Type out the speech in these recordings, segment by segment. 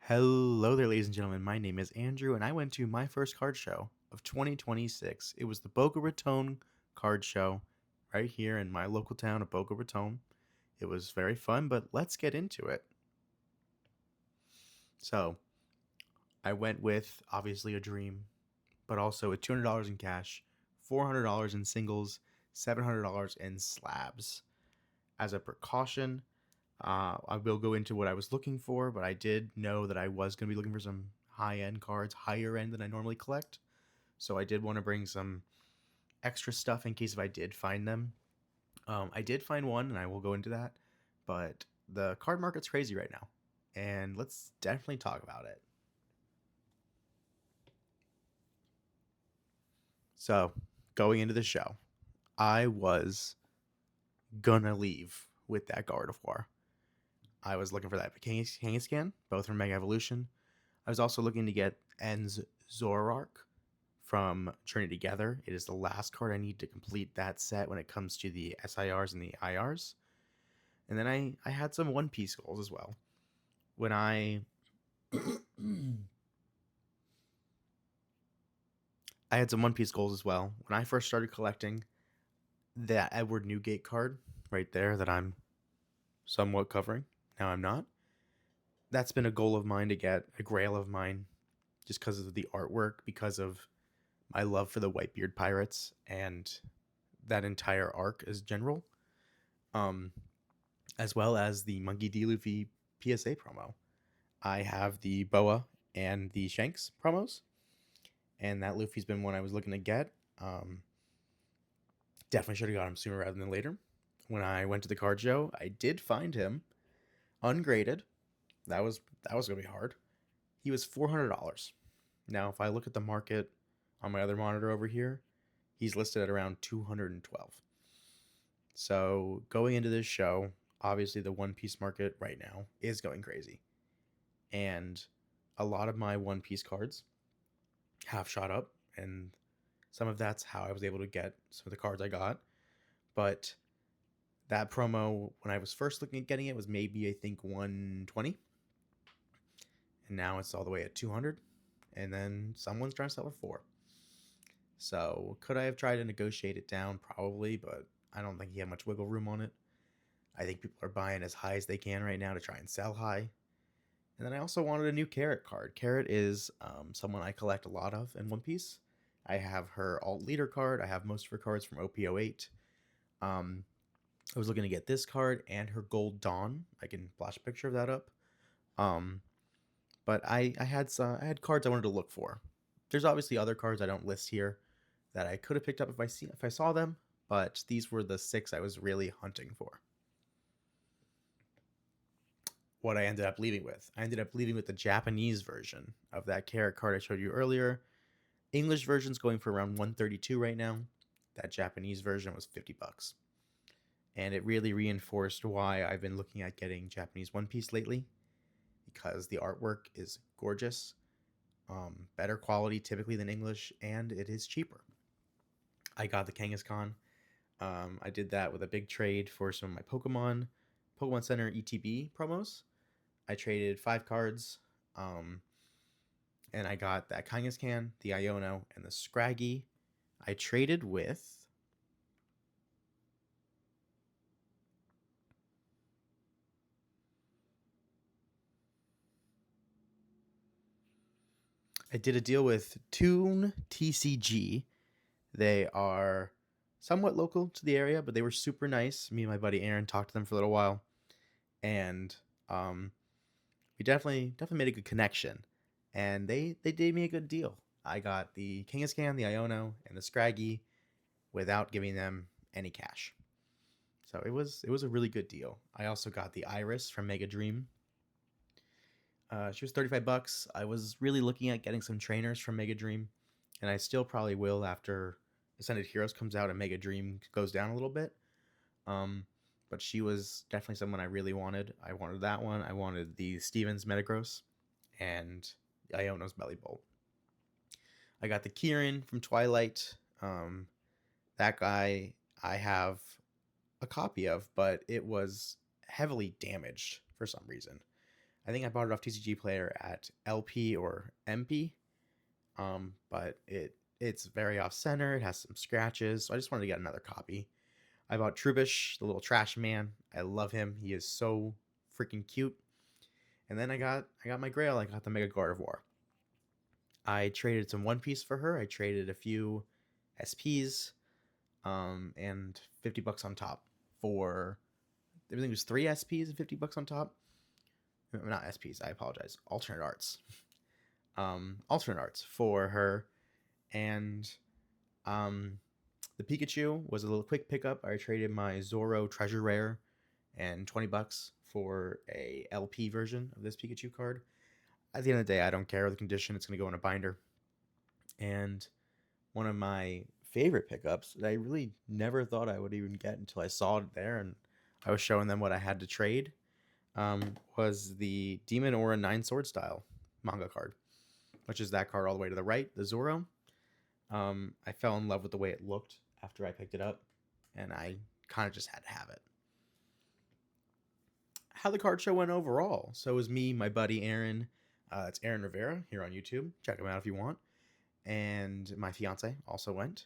Hello there, ladies and gentlemen. My name is Andrew, and I went to my first card show of 2026. It was the Boca Raton Card Show right here in my local town of Boca Raton. It was very fun, but let's get into it. So, I went with obviously a dream, but also with $200 in cash, $400 in singles, $700 in slabs. As a precaution, I will go into what I was looking for, but I did know that I was going to be looking for some high end cards, higher end than I normally collect. So I did want to bring some extra stuff in case if I did find them. I did find one, and I will go into that. But the card market's crazy right now, and let's definitely talk about it. So, going into the show, I was gonna leave with that Guard of War. I was looking for that Kangaskhan, both from Mega Evolution. I was also looking to get En's Zoroark from Journey Together. It is the last card I need to complete that set when it comes to the SIRs and the IRs. And then I had some One Piece goals as well. When I I had some One Piece goals as well. When I first started collecting that Edward Newgate card right there that I'm somewhat covering. Now I'm not. That's been a goal of mine to get, a grail of mine, just because of the artwork, because of my love for the Whitebeard Pirates and that entire arc as general. Um, as well as the Monkey D. Luffy PSA promo. I have the Boa and the Shanks promos, and that Luffy's been one I was looking to get. Um, Definitely should have got him sooner rather than later. When I went to the card show, I did find him ungraded. That was gonna be hard. He was $400. Now, if I look at the market on my other monitor over here, he's listed at around 212. So going into this show, obviously the One Piece market right now is going crazy. And a lot of my One Piece cards have shot up, and some of that's how I was able to get some of the cards I got. But that promo, when I was first looking at getting it, was maybe I think 120, and now it's all the way at 200. And then someone's trying to sell for 4. So could I have tried to negotiate it down? Probably, but I don't think he had much wiggle room on it. I think people are buying as high as they can right now to try and sell high. And then I also wanted a new Carrot card. Carrot is someone I collect a lot of in One Piece. I have her alt leader card. I have most of her cards from OP08. Um, I was looking to get this card and her Gold Dawn. I can flash a picture of that up. Um, but I had cards I wanted to look for. There's obviously other cards I don't list here that I could have picked up if I saw them, but these were the 6 I was really hunting for. What I ended up leaving with. I ended up leaving with the Japanese version of that Carrot card I showed you earlier. English version's going for around 132 right now. That Japanese version was 50 bucks. And it really reinforced why I've been looking at getting Japanese One Piece lately, because the artwork is gorgeous, better quality typically than English, and it is cheaper. I got the Kangaskhan. I did that with a big trade for some of my Pokemon Center ETB promos. I traded 5 cards, um, and I got that Kangaskhan, the Iono, and the Scraggy. I traded with. I did a deal with Toon TCG. They are somewhat local to the area, but they were super nice. Me and my buddy Aaron talked to them for a little while, and we definitely made a good connection. And they did me a good deal. I got the Kangaskhan, the Iono, and the Scraggy without giving them any cash. So it was a really good deal. I also got the Iris from Mega Dream. She was 35 bucks. I was really looking at getting some trainers from Mega Dream, and I still probably will after Ascended Heroes comes out and Mega Dream goes down a little bit. Um, but she was definitely someone I really wanted. I wanted that one. I wanted the Stevens Metagross and the Iono's Belly Bolt. I got the Kieran from Twilight. That guy I have a copy of, but it was heavily damaged for some reason. I think I bought it off TCG Player at LP or MP. But it's very off center. It has some scratches, so I just wanted to get another copy. I bought Trubbish, the little trash man. I love him. He is so freaking cute. And then I got my Grail. I got the Mega Gardevoir. I traded some One Piece for her. I traded a few SPs, and $50 on top for everything was 3 SPs and $50 on top. Not SPs. I apologize. Alternate arts. Alternate arts for her, and the Pikachu was a little quick pickup. I traded my Zoro Treasure Rare and $20 for a LP version of this Pikachu card. At the end of the day, I don't care the condition. It's going to go in a binder. And one of my favorite pickups that I really never thought I would even get until I saw it there and I was showing them what I had to trade, was the Demon Aura 9 Sword Style manga card, which is that card all the way to the right, the Zoro. I fell in love with the way it looked after I picked it up, and I kind of just had to have it. How the card show went overall. So it was me, my buddy Aaron. It's Aaron Rivera here on YouTube. Check him out if you want. And my fiance also went.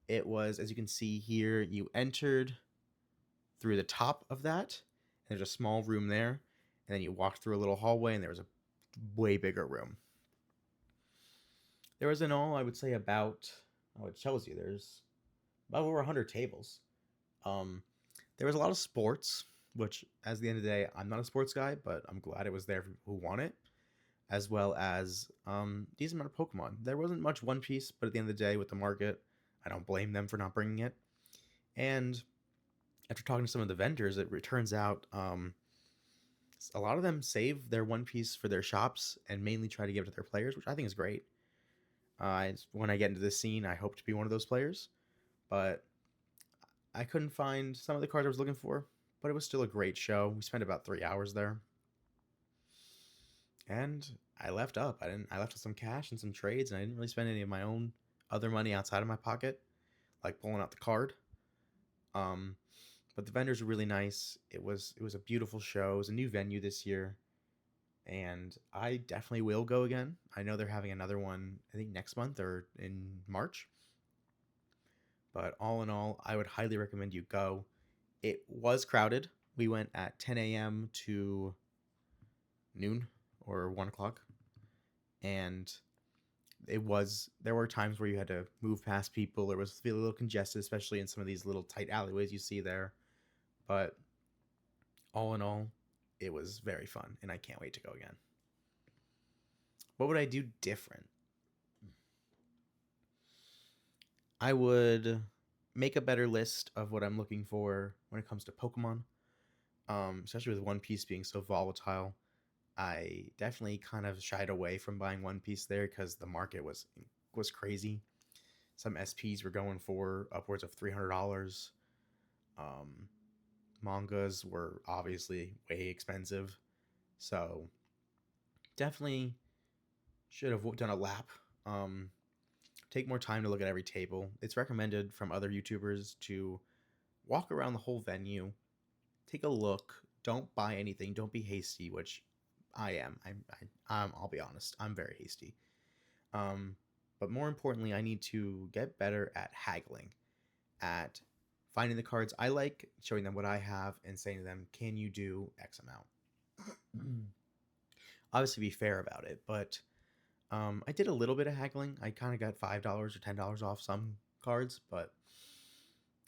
It was, as you can see here, you entered through the top of that. And there's a small room there. And then you walked through a little hallway, and there was a way bigger room. There was in all, I would say, about, oh, it tells you there's about over 100 tables. There was a lot of sports, which, as the end of the day, I'm not a sports guy, but I'm glad it was there for people who want it, as well as decent amount of Pokemon. There wasn't much One Piece, but at the end of the day, with the market, I don't blame them for not bringing it. And after talking to some of the vendors, it turns out a lot of them save their One Piece for their shops and mainly try to give it to their players, which I think is great. When I get into this scene, I hope to be one of those players, but I couldn't find some of the cards I was looking for, but it was still a great show. We spent about 3 hours there, and I left up. I left with some cash and some trades, and I didn't really spend any of my own other money outside of my pocket, like pulling out the card. But the vendors were really nice. It was a beautiful show. It was a new venue this year, and I definitely will go again. I know they're having another one, I think next month or in March. But all in all, I would highly recommend you go. It was crowded. We went at 10 a.m. to noon or 1 o'clock. And there were times where you had to move past people. It was a little congested, especially in some of these little tight alleyways you see there. But all in all, it was very fun, and I can't wait to go again. What would I do different? I would make a better list of what I'm looking for when it comes to Pokemon, especially with One Piece being so volatile. I definitely kind of shied away from buying One Piece there because the market was crazy. Some SPs were going for upwards of $300. Mangas were obviously way expensive, so definitely should have done a lap. Take more time to look at every table. It's recommended from other YouTubers to walk around the whole venue, take a look. Don't buy anything. Don't be hasty, which I am. I'll be honest. I'm very hasty. But more importantly, I need to get better at haggling, at finding the cards I like, showing them what I have, and saying to them, "Can you do X amount?" Obviously, be fair about it, but I did a little bit of haggling. I kind of got $5 or $10 off some cards, but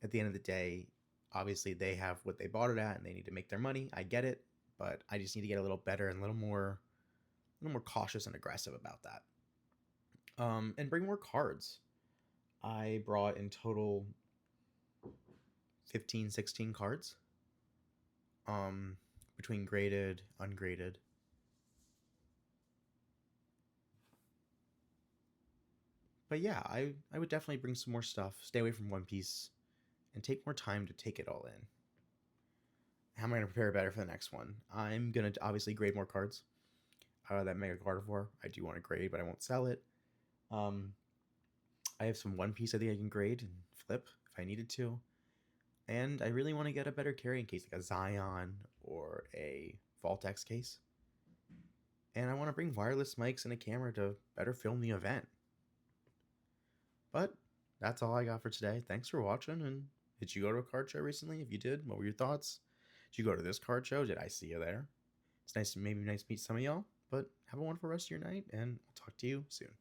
at the end of the day, obviously they have what they bought it at, and they need to make their money. I get it, but I just need to get a little better and a little more cautious and aggressive about that. And bring more cards. I brought in total 15, 16 cards. Between graded, ungraded. But yeah, I would definitely bring some more stuff, stay away from One Piece, and take more time to take it all in. How am I going to prepare better for the next one? I'm going to obviously grade more cards. That Mega Gardevoir, I do want to grade, but I won't sell it. I have some One Piece I think I can grade and flip if I needed to. And I really want to get a better carrying case, like a Zion or a Vault-X case. and I want to bring wireless mics and a camera to better film the event. But that's all I got for today. Thanks for watching. And did you go to a card show recently? If you did, what were your thoughts? Did you go to this card show? Did I see you there? It's nice to meet some of y'all. But have a wonderful rest of your night, and I'll talk to you soon.